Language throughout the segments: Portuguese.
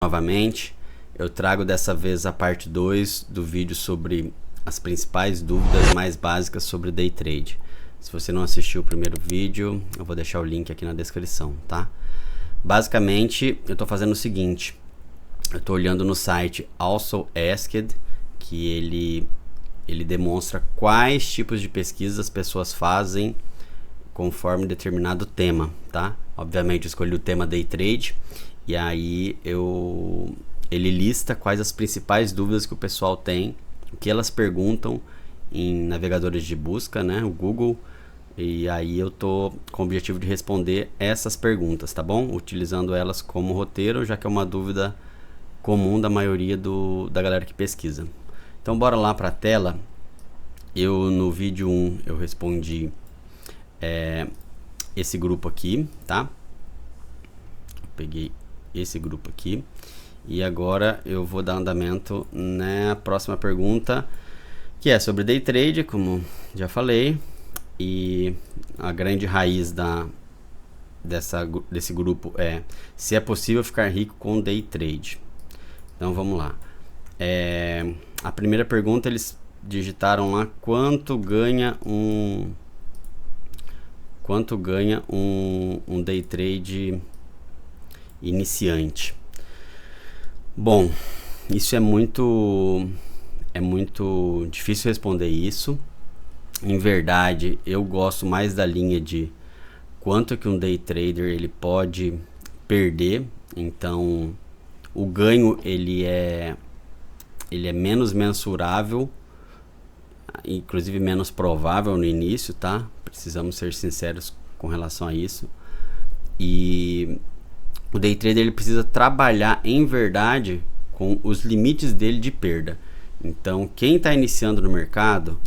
Novamente, eu trago dessa vez a parte 2 do vídeo sobre as principais dúvidas mais básicas sobre Day Trade. Se você não assistiu o primeiro vídeo, eu vou deixar o link aqui na descrição, tá? Basicamente, eu estou fazendo o seguinte, eu estou olhando no site Also Asked, que ele demonstra quais tipos de pesquisa as pessoas fazem conforme determinado tema, tá? Obviamente eu escolhi o tema Day Trade e aí ele lista quais as principais dúvidas que o pessoal tem, o que elas perguntam em navegadores de busca, né, o Google, e aí eu tô com o objetivo de responder essas perguntas, tá bom? Utilizando elas como roteiro, já que é uma dúvida comum da maioria da galera que pesquisa. Então bora lá para a tela. No vídeo 1 eu respondi esse grupo aqui, tá? Eu peguei esse grupo aqui e agora eu vou dar andamento na próxima pergunta, que é sobre Day Trade, como já falei, e a grande raiz desse grupo é se é possível ficar rico com Day Trade. Então vamos lá. A primeira pergunta eles digitaram lá quanto ganha um Day Trade iniciante. Bom, isso é muito difícil responder isso. Em verdade, eu gosto mais da linha de quanto que um day trader ele pode perder. Então, o ganho ele é menos mensurável, inclusive menos provável no início, tá? Precisamos ser sinceros com relação a isso. E o day trader ele precisa trabalhar em verdade com os limites dele de perda. Então, quem está iniciando no mercado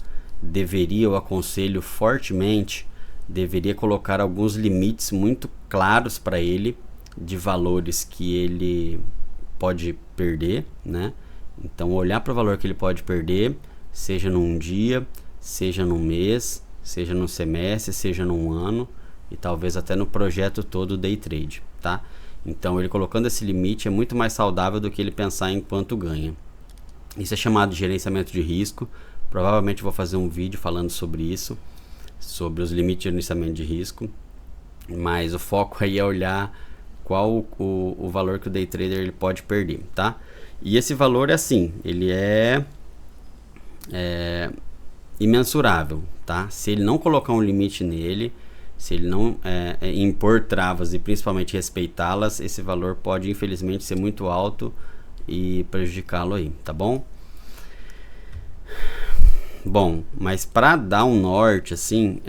eu aconselho fortemente, deveria colocar alguns limites muito claros para ele de valores que ele pode perder, né? Então, olhar para o valor que ele pode perder, seja num dia, seja num mês, seja num semestre, seja num ano e talvez até no projeto todo day trade, tá? Então, ele colocando esse limite é muito mais saudável do que ele pensar em quanto ganha. Isso é chamado de gerenciamento de risco. Provavelmente vou fazer um vídeo falando sobre isso, sobre os limites de gerenciamento de risco. Mas o foco aí é olhar qual o valor que o day trader ele pode perder, tá? E esse valor é assim, ele é imensurável, tá? Se ele não colocar um limite nele, se ele não impor travas e principalmente respeitá-las, esse valor pode infelizmente ser muito alto e prejudicá-lo aí, tá bom? Bom, mas para dar um norte assim,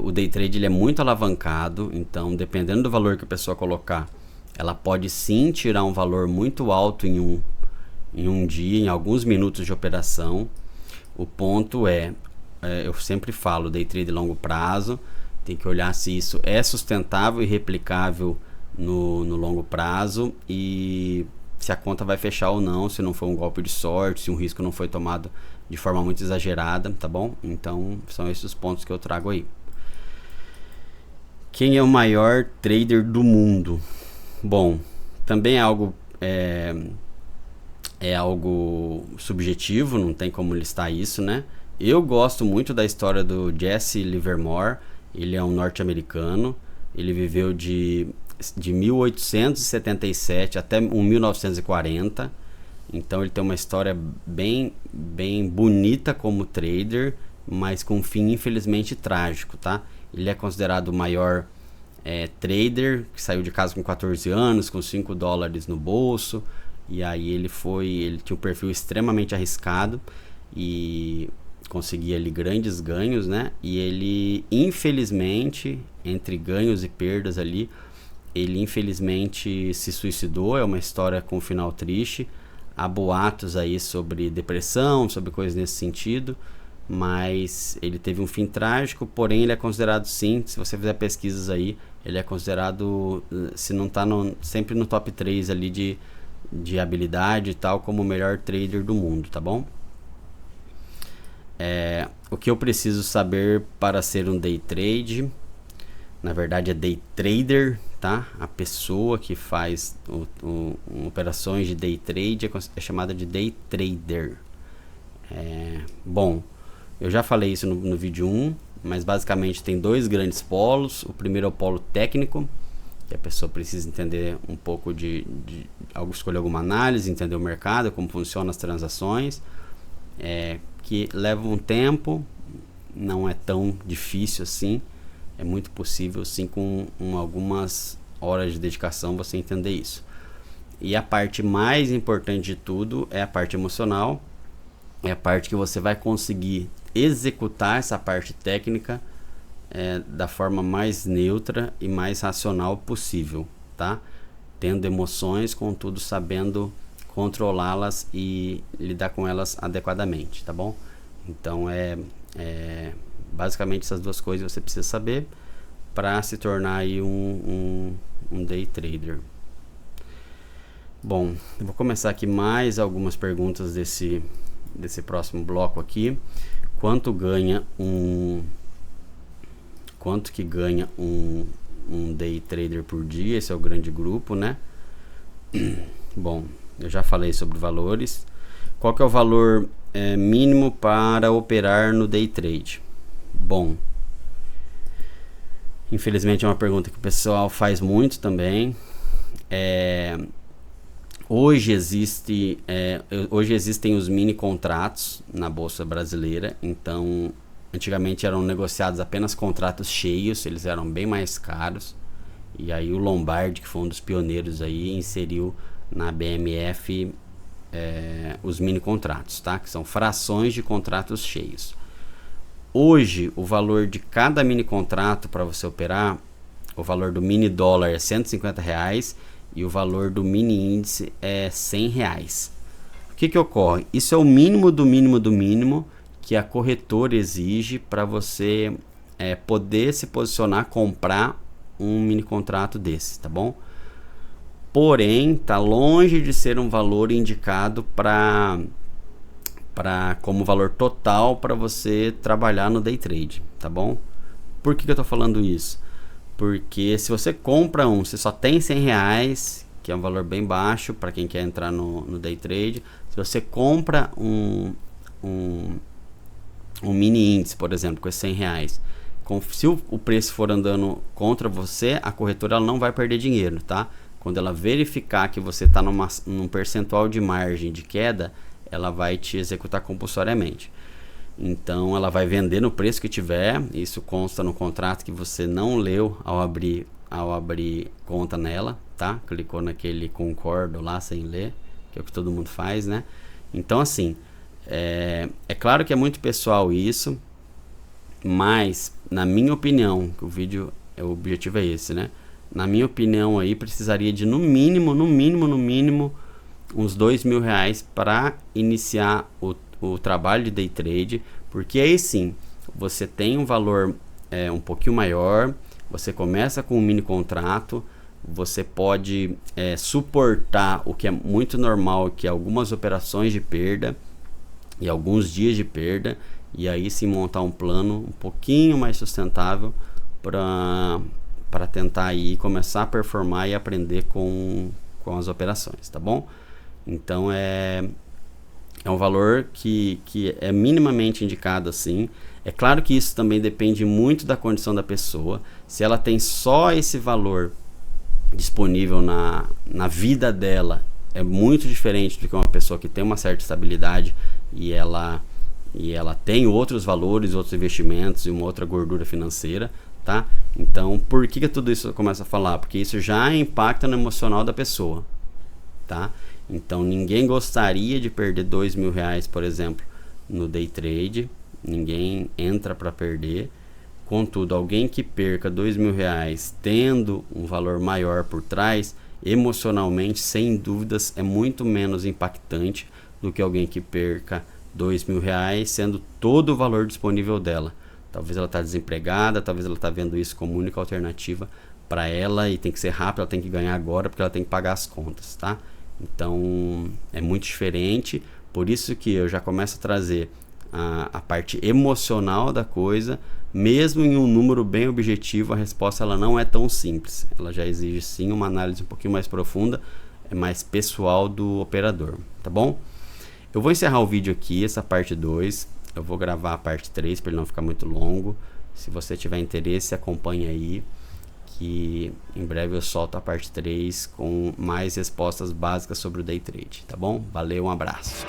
o day trade ele é muito alavancado, então dependendo do valor que a pessoa colocar, ela pode sim tirar um valor muito alto em um dia, em alguns minutos de operação. O ponto eu sempre falo, day trade longo prazo, tem que olhar se isso é sustentável e replicável no longo prazo e se a conta vai fechar ou não, se não for um golpe de sorte, se um risco não foi tomado de forma muito exagerada, tá bom? Então, são esses os pontos que eu trago aí. Quem é o maior trader do mundo? Bom, também é algo subjetivo, não tem como listar isso, né? Eu gosto muito da história do Jesse Livermore. Ele é um norte-americano, ele viveu de 1877 até 1940, então ele tem uma história bem bonita como trader, mas com um fim infelizmente trágico, tá? Ele é considerado o maior trader, que saiu de casa com 14 anos, com $5 no bolso, e aí ele tinha um perfil extremamente arriscado e conseguia ali grandes ganhos, né? E ele infelizmente, entre ganhos e perdas ali, ele infelizmente se suicidou. É uma história com um final triste. Há boatos aí sobre depressão, sobre coisas nesse sentido, mas ele teve um fim trágico. Porém ele é considerado, sim, se você fizer pesquisas aí, ele é considerado, se não está sempre no top 3 ali de habilidade e tal, como o melhor trader do mundo, tá bom? O que eu preciso saber para ser um day trade? Na verdade é day trader, tá? A pessoa que faz operações de day trade é chamada de day trader. Bom, eu já falei isso no vídeo 1, mas basicamente tem dois grandes polos. O primeiro é o polo técnico, que a pessoa precisa entender um pouco escolher alguma análise, entender o mercado, como funcionam as transações, que leva um tempo, não é tão difícil assim, é muito possível sim com algumas horas de dedicação você entender isso. E a parte mais importante de tudo é a parte emocional, é a parte que você vai conseguir executar essa parte técnica da forma mais neutra e mais racional possível, tá? Tendo emoções, contudo sabendo controlá-las e lidar com elas adequadamente, tá bom? Então basicamente essas duas coisas você precisa saber para se tornar aí um day trader. Bom, eu vou começar aqui mais algumas perguntas desse próximo bloco aqui. Quanto que ganha um day trader por dia? Esse é o grande grupo, né? Bom, eu já falei sobre valores. Qual que é o valor mínimo para operar no day trade? Bom, infelizmente é uma pergunta que o pessoal faz muito também. Hoje existem os mini contratos na Bolsa Brasileira. Então, antigamente eram negociados apenas contratos cheios, eles eram bem mais caros. E aí o Lombardi, que foi um dos pioneiros aí, inseriu na BMF os mini contratos, tá? Que são frações de contratos cheios. Hoje, o valor de cada mini contrato para você operar, o valor do mini dólar é R$150 e o valor do mini índice é R$100. O que ocorre? Isso é o mínimo do mínimo do mínimo que a corretora exige para você poder se posicionar, comprar um mini contrato desse, tá bom? Porém, tá longe de ser um valor indicado como valor total para você trabalhar no day trade, tá bom? Por que eu tô falando isso? Porque se você compra você só tem R$100, que é um valor bem baixo para quem quer entrar no day trade. Se você compra um mini índice, por exemplo, com esses R$100, se o preço for andando contra você, a corretora ela não vai perder dinheiro, tá? Quando ela verificar que você está num percentual de margem de queda, ela vai te executar compulsoriamente. Então ela vai vender no preço que tiver. Isso consta no contrato que você não leu ao abrir conta nela, tá? Clicou naquele concordo lá sem ler, que é o que todo mundo faz, né? Então assim, é claro que é muito pessoal isso, mas na minha opinião, que o objetivo é esse, né? Na minha opinião aí precisaria de no mínimo uns R$2.000 para iniciar o trabalho de day trade, porque aí sim você tem um valor um pouquinho maior, você começa com um mini contrato, você pode suportar o que é muito normal, que é algumas operações de perda e alguns dias de perda, e aí sim montar um plano um pouquinho mais sustentável para tentar aí começar a performar e aprender com as operações, tá bom? Então é um valor que é minimamente indicado assim. É claro que isso também depende muito da condição da pessoa. Se ela tem só esse valor disponível na vida dela, é muito diferente do que uma pessoa que tem uma certa estabilidade e ela tem outros valores, outros investimentos e uma outra gordura financeira, tá? Então, por que tudo isso eu começo a falar? Porque isso já impacta no emocional da pessoa, tá? Então, ninguém gostaria de perder R$2.000, por exemplo, no day trade. Ninguém entra para perder. Contudo, alguém que perca R$2.000 tendo um valor maior por trás, emocionalmente, sem dúvidas, é muito menos impactante do que alguém que perca R$2.000 sendo todo o valor disponível dela. Talvez ela está desempregada, talvez ela está vendo isso como única alternativa para ela e tem que ser rápido, ela tem que ganhar agora porque ela tem que pagar as contas, tá? Então é muito diferente, por isso que eu já começo a trazer a parte emocional da coisa mesmo em um número bem objetivo, a resposta ela não é tão simples. Ela já exige sim uma análise um pouquinho mais profunda, é mais pessoal do operador, tá bom? Eu vou encerrar o vídeo aqui, essa parte 2. Eu vou gravar a parte 3 para ele não ficar muito longo. Se você tiver interesse, acompanhe aí, que em breve eu solto a parte 3 com mais respostas básicas sobre o Day Trade, tá bom? Valeu, um abraço!